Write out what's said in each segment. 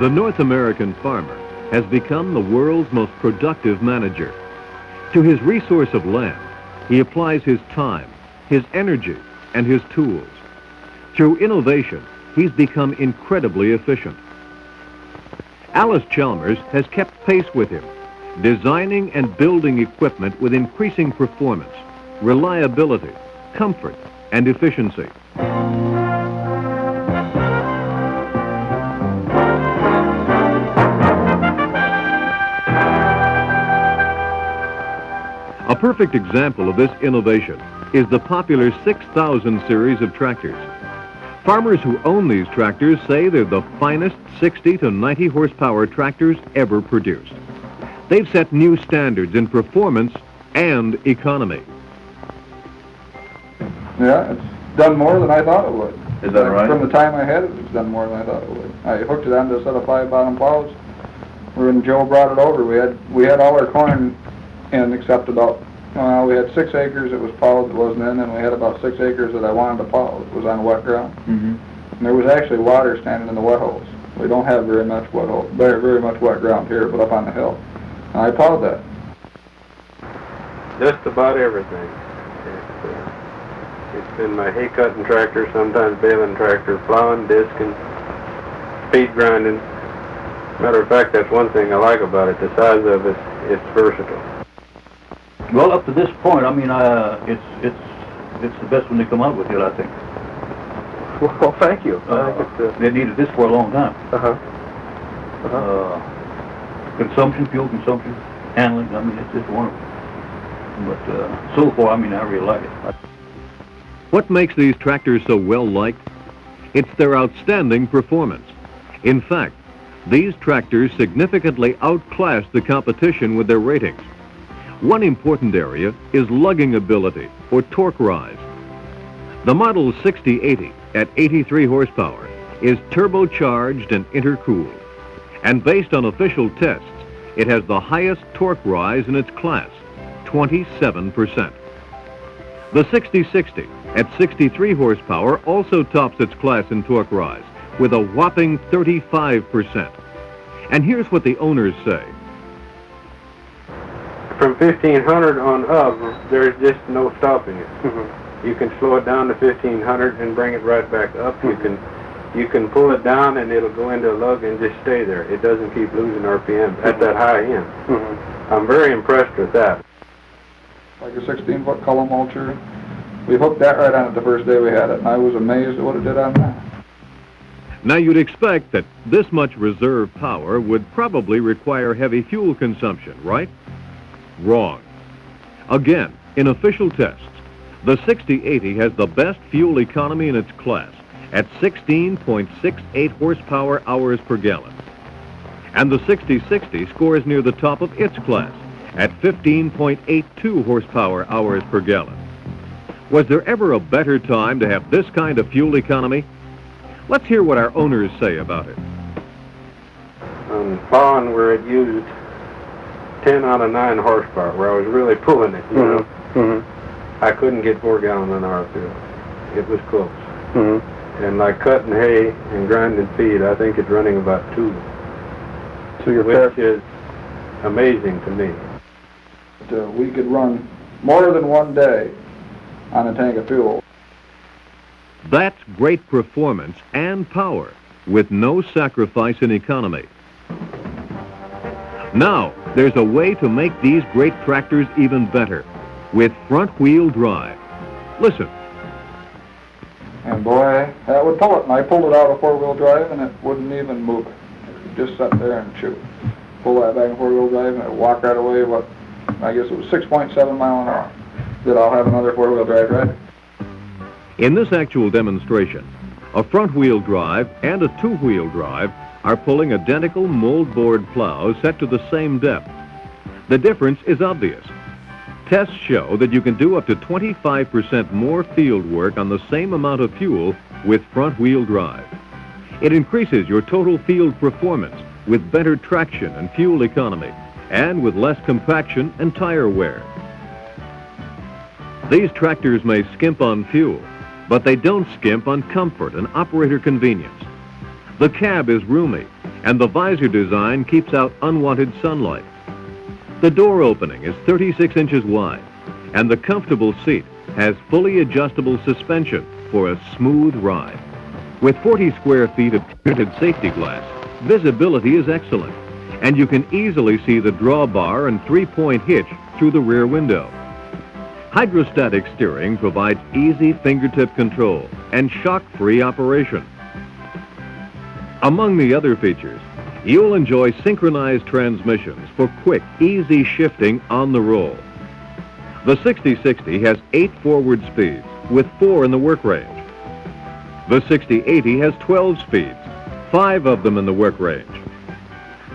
The North American farmer has become the world's most productive manager. To his resource of land, he applies his time, his energy, and his tools. Through innovation, he's become incredibly efficient. Allis Chalmers has kept pace with him, designing and building equipment with increasing performance, reliability, comfort, and efficiency. A perfect example of this innovation is the popular 6000 series of tractors. Farmers who own these tractors say they're the finest 60 to 90 horsepower tractors ever produced. They've set new standards in performance and economy. Yeah, it's done more than I thought it would. Is that right? From the time I had it, it's done more than I thought it would. I hooked it onto a set of 5-bottom plows. When Joe brought it over, we had all our corn in except about, well, we had 6 acres that was plowed that wasn't in, and we had about 6 acres that I wanted to plow. It was on wet ground. Mm-hmm. And there was actually water standing in the wet holes. We don't have very much wet hole, very much wet ground here, but up on the hill. And I plowed that. Just about everything. It's been my hay cutting tractor, sometimes baling tractor, plowing, disking, feed grinding. Matter of fact, that's one thing I like about it. The size of it, it's versatile. Well, up to this point, I mean, it's the best one they come out with yet, I think. Well, thank you. They needed this for a long time. Consumption, fuel consumption, handling, I mean, it's just wonderful. But so far, I mean, I really like it. What makes these tractors so well-liked? It's their outstanding performance. In fact, these tractors significantly outclass the competition with their ratings. One important area is lugging ability, or torque rise. The Model 6080 at 83 horsepower is turbocharged and intercooled. And based on official tests, it has the highest torque rise in its class, 27%. The 6060 at 63 horsepower also tops its class in torque rise with a whopping 35%. And here's what the owners say. From 1500 on up, there's just no stopping it. You can slow it down to 1500 and bring it right back up. You can pull it down and it'll go into a lug and just stay there. It doesn't keep losing RPM at that high end. I'm very impressed with that. Like a 16-foot column mulcher. We hooked that right on it the first day we had it, and I was amazed at what it did on that. Now you'd expect that this much reserve power would probably require heavy fuel consumption, right? Wrong. Again, in official tests, the 6080 has the best fuel economy in its class at 16.68 horsepower hours per gallon. And the 6060 scores near the top of its class at 15.82 horsepower hours per gallon. Was there ever a better time to have this kind of fuel economy? Let's hear what our owners say about it. On plowing where it used 10 out of 9 horsepower, where I was really pulling it, you know, I couldn't get 4 gallons an hour through it. It was close. And like cutting hay and grinding feed, I think it's running about 2. So your which is amazing to me. We could run more than one day on a tank of fuel. That's great performance and power with no sacrifice in economy. Now, there's a way to make these great tractors even better with front-wheel drive. Listen. And boy, that would pull it. And I pulled it out of 4-wheel drive and it wouldn't even move. It just sat there and shoot. Pull that back in 4-wheel drive and it walked right away, I guess it was 6.7 mile an hour. That I'll have another 4-wheel drive right. In this actual demonstration, a front-wheel drive and a 2-wheel drive are pulling identical mold-board plows set to the same depth. The difference is obvious. Tests show that you can do up to 25% more field work on the same amount of fuel with front-wheel drive. It increases your total field performance with better traction and fuel economy, and with less compaction and tire wear. These tractors may skimp on fuel, but they don't skimp on comfort and operator convenience. The cab is roomy, and the visor design keeps out unwanted sunlight. The door opening is 36 inches wide, and the comfortable seat has fully adjustable suspension for a smooth ride. With 40 square feet of printed safety glass, visibility is excellent, and you can easily see the drawbar and three-point hitch through the rear window. Hydrostatic steering provides easy fingertip control and shock-free operation. Among the other features, you'll enjoy synchronized transmissions for quick, easy shifting on the roll. The 6060 has 8 forward speeds, with 4 in the work range. The 6080 has 12 speeds, 5 of them in the work range.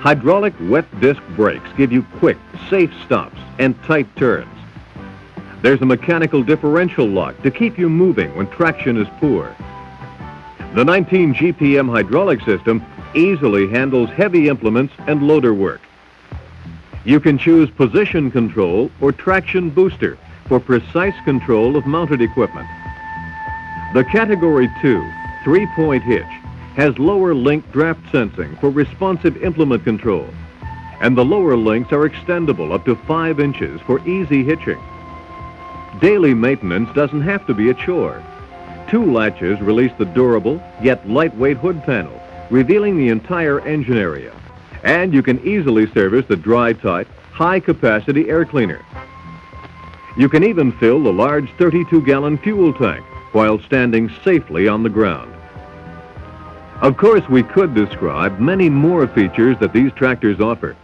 Hydraulic wet disc brakes give you quick, safe stops and tight turns. There's a mechanical differential lock to keep you moving when traction is poor. The 19 GPM hydraulic system easily handles heavy implements and loader work. You can choose position control or traction booster for precise control of mounted equipment. The Category 2 three-point hitch has lower link draft sensing for responsive implement control, and the lower links are extendable up to 5 inches for easy hitching. Daily maintenance doesn't have to be a chore. 2 latches release the durable yet lightweight hood panel, revealing the entire engine area, and you can easily service the dry-tight, high-capacity air cleaner. You can even fill the large 32-gallon fuel tank while standing safely on the ground. Of course, we could describe many more features that these tractors offer,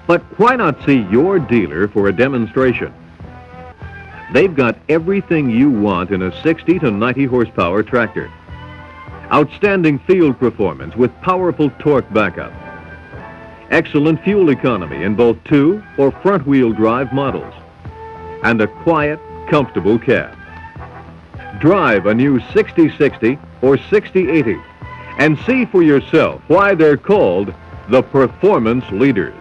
but why not see your dealer for a demonstration? They've got everything you want in a 60 to 90 horsepower tractor. Outstanding field performance with powerful torque backup. Excellent fuel economy in both 2- or front-wheel drive models. And a quiet, comfortable cab. Drive a new 6060 or 6080 and see for yourself why they're called the performance leaders.